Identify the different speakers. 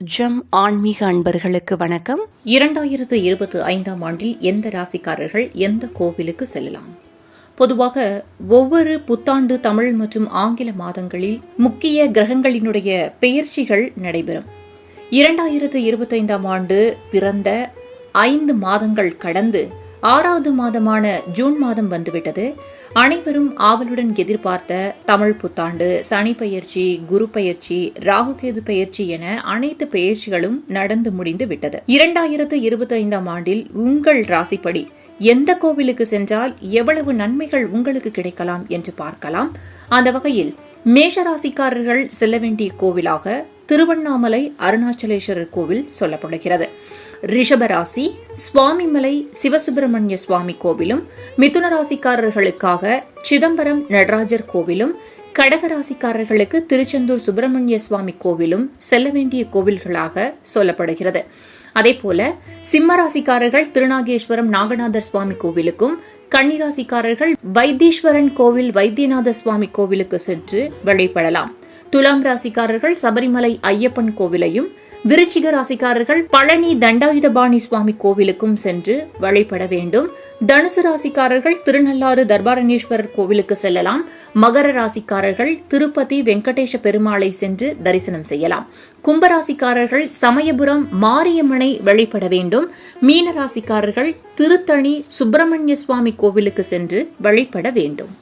Speaker 1: ஜம் ஆன்மீக அன்பர்களுக்கு வணக்கம்.
Speaker 2: 2025 ஆண்டில் எந்த ராசிக்காரர்கள் எந்த கோவிலுக்கு செல்லலாம்? பொதுவாக ஒவ்வொரு புத்தாண்டு தமிழ் மற்றும் ஆங்கில மாதங்களில் முக்கிய கிரகங்களினுடைய பெயர்ச்சிகள் நடைபெறும். 2025 ஆண்டு பிறந்த 5 மாதங்கள் கடந்து 6வது மாதமான ஜூன் மாதம் வந்துவிட்டது. அனைவரும் ஆவலுடன் எதிர்பார்த்த தமிழ் புத்தாண்டு, சனி பெயர்ச்சி, குரு பெயர்ச்சி, ராகுகேது பெயர்ச்சி என அனைத்து பெயர்ச்சிகளும் நடந்து முடிந்து விட்டது. 2025 ஆண்டில் உங்கள் ராசிப்படி எந்த கோவிலுக்கு சென்றால் எவ்வளவு நன்மைகள் உங்களுக்கு கிடைக்கலாம் என்று பார்க்கலாம். அந்த வகையில் மேஷராசிக்காரர்கள் செல்ல வேண்டிய கோவிலாக திருவண்ணாமலை அருணாச்சலேஸ்வரர் கோவில் சொல்லப்படுகிறது. ரிஷபராசி சுவாமிமலை சிவசுப்பிரமணிய சுவாமி கோவிலும், மிதுன ராசிக்காரர்களுக்காக சிதம்பரம் நடராஜர் கோவிலும், கடகராசிக்காரர்களுக்கு திருச்செந்தூர் சுப்பிரமணிய சுவாமி கோவிலும் செல்ல வேண்டிய கோவில்களாக சொல்லப்படுகிறது. அதேபோல சிம்மராசிக்காரர்கள் திருநாகேஸ்வரம் நாகநாதர் சுவாமி கோவிலுக்கும், கன்னிராசிக்காரர்கள் வைத்தீஸ்வரன் கோவில் வைத்தியநாத சுவாமி கோவிலுக்கு சென்று வழிபடலாம். துலாம் ராசிக்காரர்கள் சபரிமலை ஐயப்பன் கோவிலையும், விருச்சிக ராசிக்காரர்கள் பழனி தண்டாயுதபாணி சுவாமி கோவிலுக்கும் சென்று வழிபட வேண்டும். தனுசு ராசிக்காரர்கள் திருநள்ளாறு தர்பாரணேஸ்வரர் கோவிலுக்கு செல்லலாம். மகர ராசிக்காரர்கள் திருப்பதி வெங்கடேஷ பெருமாளை சென்று தரிசனம் செய்யலாம். கும்பராசிக்காரர்கள் சமயபுரம் மாரியம்மனை வழிபட வேண்டும். மீன ராசிக்காரர்கள் திருத்தணி சுப்பிரமணிய சுவாமி கோவிலுக்கு சென்று வழிபட வேண்டும்.